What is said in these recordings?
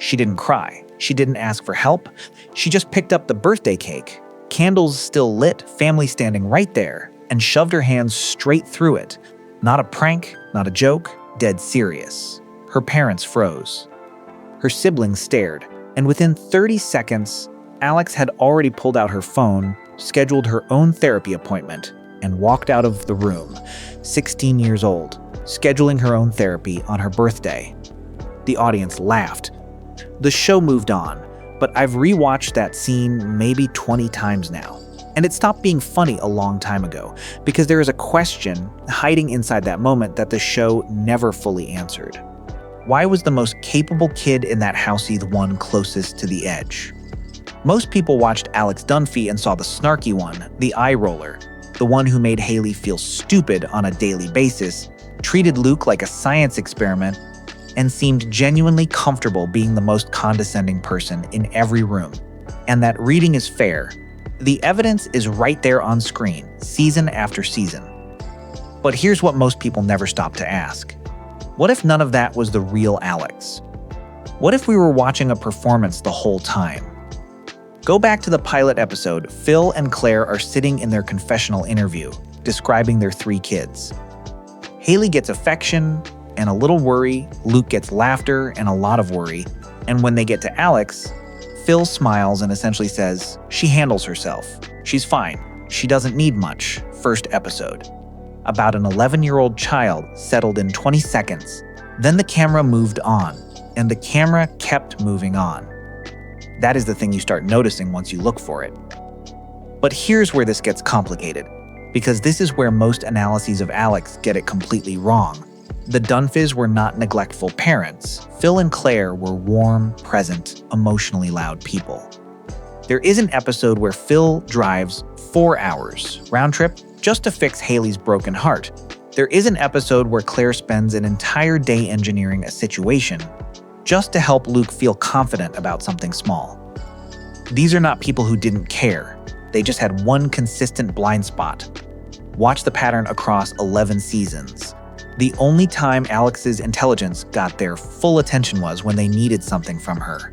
She didn't cry. She didn't ask for help. She just picked up the birthday cake, candles still lit, family standing right there, and shoved her hands straight through it. Not a prank, not a joke, dead serious. Her parents froze. Her siblings stared, and within 30 seconds, Alex had already pulled out her phone, scheduled her own therapy appointment, and walked out of the room, 16 years old, scheduling her own therapy on her birthday. The audience laughed. The show moved on, but I've rewatched that scene maybe 20 times now. And it stopped being funny a long time ago, because there is a question hiding inside that moment that the show never fully answered. Why was the most capable kid in that housey the one closest to the edge? Most people watched Alex Dunphy and saw the snarky one, the eye roller, the one who made Haley feel stupid on a daily basis, treated Luke like a science experiment, and seemed genuinely comfortable being the most condescending person in every room. And that reading is fair. The evidence is right there on screen, season after season. But here's what most people never stop to ask. What if none of that was the real Alex? What if we were watching a performance the whole time? Go back to the pilot episode. Phil and Claire are sitting in their confessional interview, describing their 3 kids. Haley gets affection and a little worry, Luke gets laughter and a lot of worry, and when they get to Alex, Phil smiles and essentially says, she handles herself. She's fine. She doesn't need much. First episode. About an 11-year-old child settled in 20 seconds. Then the camera moved on, and the camera kept moving on. That is the thing you start noticing once you look for it. But here's where this gets complicated, because this is where most analyses of Alex get it completely wrong. The Dunphys were not neglectful parents. Phil and Claire were warm, present, emotionally loud people. There is an episode where Phil drives 4 hours, round trip, just to fix Haley's broken heart. There is an episode where Claire spends an entire day engineering a situation, just to help Luke feel confident about something small. These are not people who didn't care. They just had one consistent blind spot. Watch the pattern across 11 seasons. The only time Alex's intelligence got their full attention was when they needed something from her.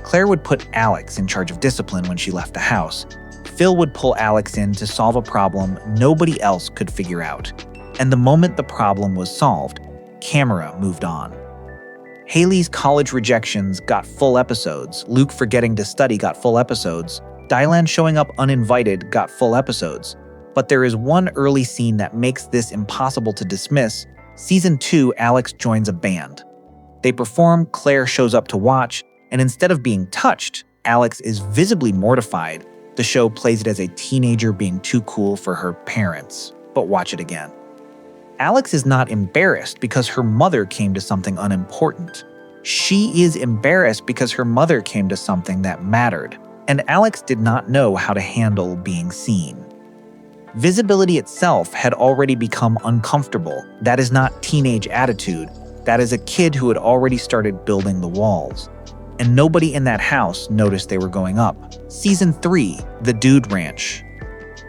Claire would put Alex in charge of discipline when she left the house. Phil would pull Alex in to solve a problem nobody else could figure out. And the moment the problem was solved, camera moved on. Haley's college rejections got full episodes. Luke forgetting to study got full episodes. Dylan showing up uninvited got full episodes. But there is one early scene that makes this impossible to dismiss. Season 2, Alex joins a band. They perform, Claire shows up to watch, and instead of being touched, Alex is visibly mortified. The show plays it as a teenager being too cool for her parents. But watch it again. Alex is not embarrassed because her mother came to something unimportant. She is embarrassed because her mother came to something that mattered, and Alex did not know how to handle being seen. Visibility itself had already become uncomfortable. That is not teenage attitude. That is a kid who had already started building the walls. And nobody in that house noticed they were going up. Season 3, The Dude Ranch.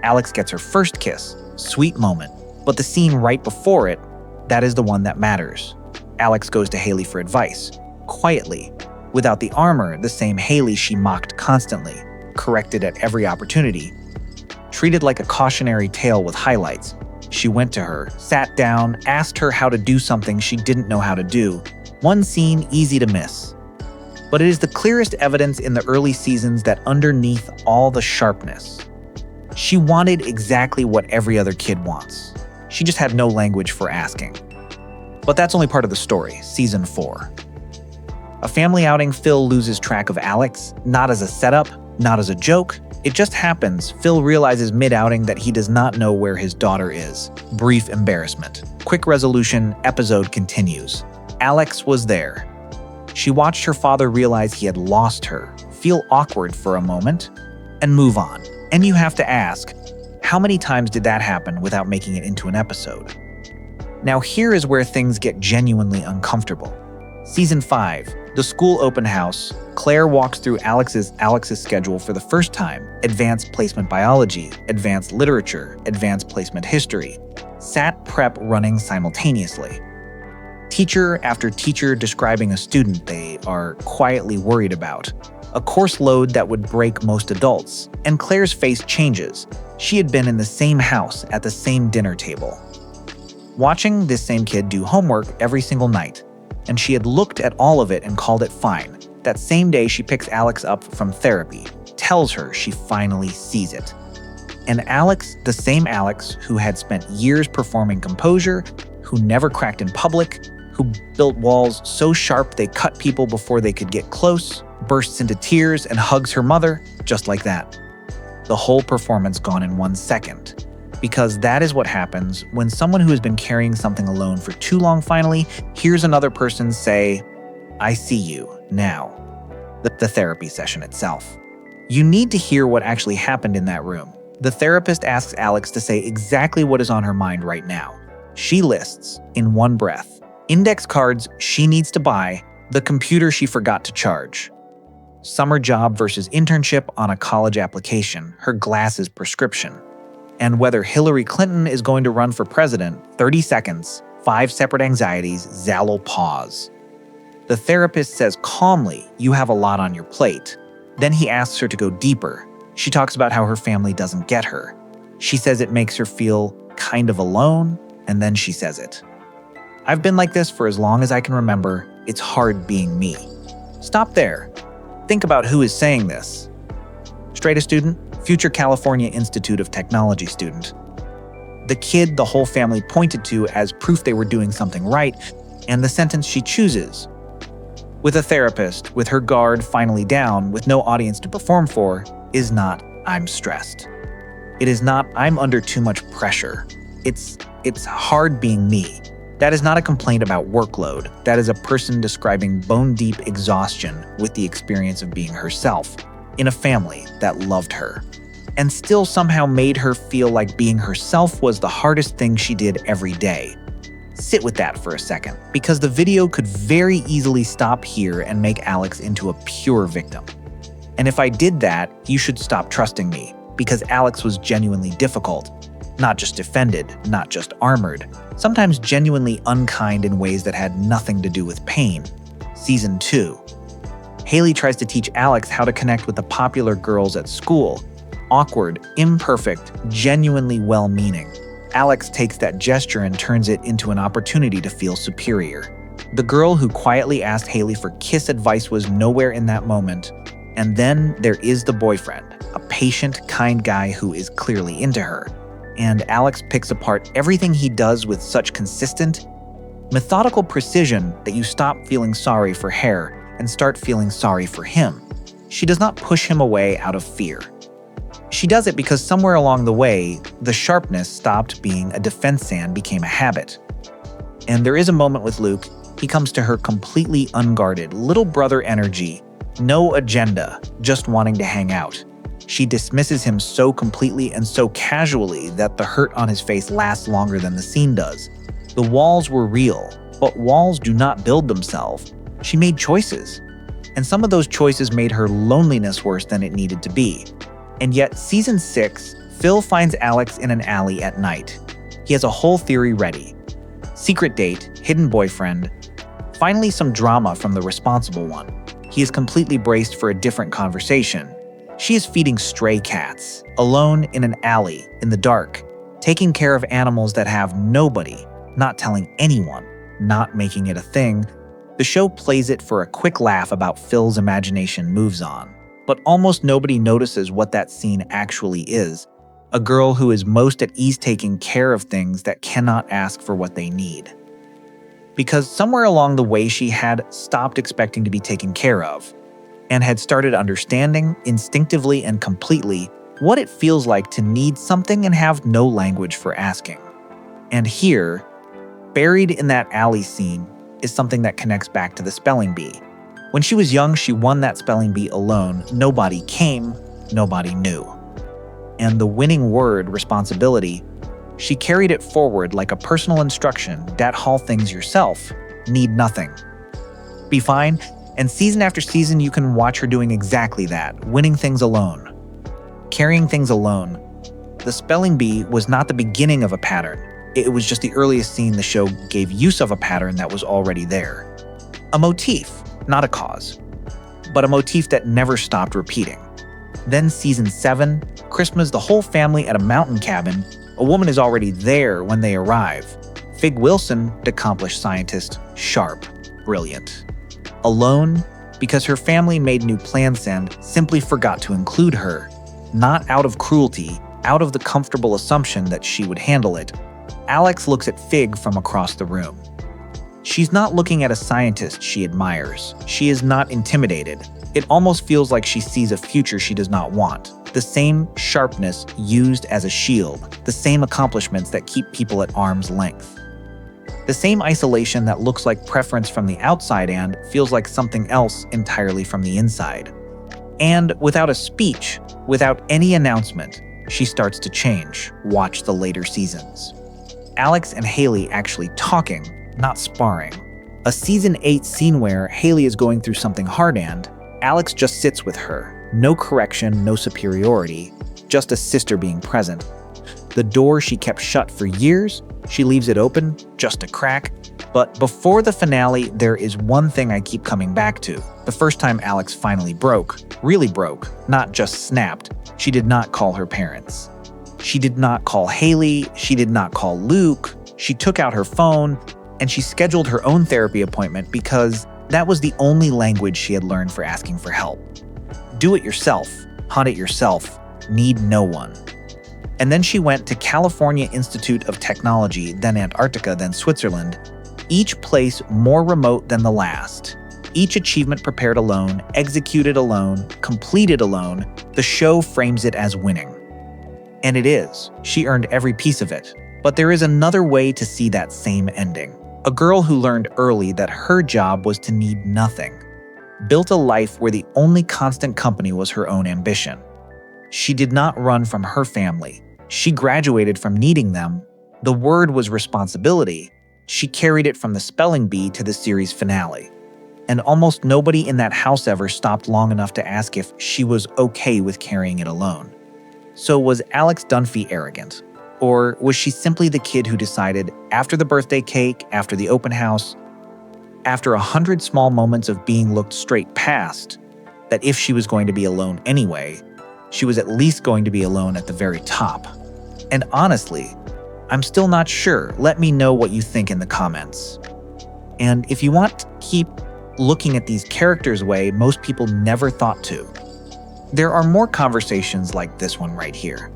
Alex gets her first kiss. Sweet moment. But the scene right before it, that is the one that matters. Alex goes to Haley for advice. Quietly. Without the armor, the same Haley she mocked constantly. Corrected at every opportunity. Treated like a cautionary tale with highlights. She went to her, sat down, asked her how to do something she didn't know how to do. One scene easy to miss. But it is the clearest evidence in the early seasons that underneath all the sharpness, she wanted exactly what every other kid wants. She just had no language for asking. But that's only part of the story, season 4. A family outing, Phil loses track of Alex, not as a setup, not as a joke. It just happens. Phil realizes mid-outing that he does not know where his daughter is. Brief embarrassment. Quick resolution, episode continues. Alex was there. She watched her father realize he had lost her, feel awkward for a moment, and move on. And you have to ask, how many times did that happen without making it into an episode? Now here is where things get genuinely uncomfortable. Season 5, the school open house. Claire walks through Alex's schedule for the first time. Advanced placement biology, advanced literature, advanced placement history. SAT prep running simultaneously. teacher after teacher describing a student they are quietly worried about. A course load that would break most adults, and Claire's face changes. She had been in the same house at the same dinner table, watching this same kid do homework every single night, and she had looked at all of it and called it fine. That same day, she picks Alex up from therapy, tells her she finally sees it. And Alex, the same Alex who had spent years performing composure, who never cracked in public, who built walls so sharp they cut people before they could get close, bursts into tears and hugs her mother, just like that. The whole performance gone in 1 second. Because that is what happens when someone who has been carrying something alone for too long finally hears another person say, "I see you now." The therapy session itself. You need to hear what actually happened in that room. The therapist asks Alex to say exactly what is on her mind right now. She lists, in one breath, index cards she needs to buy, the computer she forgot to charge, summer job versus internship on a college application, her glasses prescription, and whether Hillary Clinton is going to run for president. 30 seconds, 5 separate anxieties, Zalo pause. The therapist says calmly, "You have a lot on your plate." Then he asks her to go deeper. She talks about how her family doesn't get her. She says it makes her feel kind of alone, and then she says it. "I've been like this for as long as I can remember. It's hard being me." Stop there. Think about who is saying this. Straight A student, future California Institute of Technology student. The kid the whole family pointed to as proof they were doing something right, and the sentence she chooses. With a therapist, with her guard finally down, with no audience to perform for, is not, "I'm stressed." It is not, "I'm under too much pressure." It's hard being me. That is not a complaint about workload. That is a person describing bone-deep exhaustion with the experience of being herself, in a family that loved her, and still somehow made her feel like being herself was the hardest thing she did every day. Sit with that for a second, because the video could very easily stop here and make Alex into a pure victim. And if I did that, you should stop trusting me, because Alex was genuinely difficult. Not just defended, not just armored, sometimes genuinely unkind in ways that had nothing to do with pain. Season 2. Haley tries to teach Alex how to connect with the popular girls at school. Awkward, imperfect, genuinely well-meaning. Alex takes that gesture and turns it into an opportunity to feel superior. The girl who quietly asked Haley for kiss advice was nowhere in that moment. And then there is the boyfriend, a patient, kind guy who is clearly into her. And Alex picks apart everything he does with such consistent, methodical precision that you stop feeling sorry for her and start feeling sorry for him. She does not push him away out of fear. She does it because somewhere along the way, the sharpness stopped being a defense and became a habit. And there is a moment with Luke. He comes to her completely unguarded, little brother energy, no agenda, just wanting to hang out. She dismisses him so completely and so casually that the hurt on his face lasts longer than the scene does. The walls were real, but walls do not build themselves. She made choices, and some of those choices made her loneliness worse than it needed to be. And yet, season 6, Phil finds Alex in an alley at night. He has a whole theory ready. Secret date, hidden boyfriend, finally some drama from the responsible one. He is completely braced for a different conversation. She is feeding stray cats, alone in an alley, in the dark, taking care of animals that have nobody, not telling anyone, not making it a thing. The show plays it for a quick laugh about Phil's imagination moves on. But almost nobody notices what that scene actually is. A girl who is most at ease taking care of things that cannot ask for what they need. Because somewhere along the way she had stopped expecting to be taken care of, and had started understanding, instinctively and completely, what it feels like to need something and have no language for asking. And here, buried in that alley scene, is something that connects back to the spelling bee. When she was young, she won that spelling bee alone. Nobody came, nobody knew. And the winning word, responsibility, she carried it forward like a personal instruction that haul things yourself, need nothing. Be fine, and season after season you can watch her doing exactly that, winning things alone. Carrying things alone. The spelling bee was not the beginning of a pattern. It was just the earliest scene the show gave use of a pattern that was already there. A motif, not a cause, but a motif that never stopped repeating. Then season 7, Christmas, the whole family at a mountain cabin. A woman is already there when they arrive. Fig Wilson, accomplished scientist, sharp, brilliant. Alone, because her family made new plans and simply forgot to include her. Not out of cruelty, out of the comfortable assumption that she would handle it. Alex looks at Fig from across the room. She's not looking at a scientist she admires. She is not intimidated. It almost feels like she sees a future she does not want. The same sharpness used as a shield, the same accomplishments that keep people at arm's length. The same isolation that looks like preference from the outside and feels like something else entirely from the inside. And without a speech, without any announcement, she starts to change. Watch the later seasons. Alex and Haley actually talking, not sparring. A season 8 scene where Haley is going through something hard and Alex just sits with her. No correction, no superiority, just a sister being present. The door she kept shut for years, she leaves it open, just a crack. But before the finale, there is one thing I keep coming back to. The first time Alex finally broke, really broke, not just snapped, she did not call her parents. She did not call Haley, she did not call Luke. She took out her phone and she scheduled her own therapy appointment because that was the only language she had learned for asking for help. Do it yourself, hunt it yourself, need no one. And then she went to California Institute of Technology, then Antarctica, then Switzerland, each place more remote than the last. Each achievement prepared alone, executed alone, completed alone. The show frames it as winning. And it is. She earned every piece of it. But there is another way to see that same ending. A girl who learned early that her job was to need nothing. Built a life where the only constant company was her own ambition. She did not run from her family. She graduated from needing them. The word was responsibility. She carried it from the spelling bee to the series finale. And almost nobody in that house ever stopped long enough to ask if she was okay with carrying it alone. So was Alex Dunphy arrogant? Or was she simply the kid who decided, after the birthday cake, after the open house, after 100 small moments of being looked straight past, that if she was going to be alone anyway, she was at least going to be alone at the very top? And honestly, I'm still not sure. Let me know what you think in the comments. And if you want to keep looking at these characters way most people never thought to, there are more conversations like this one right here.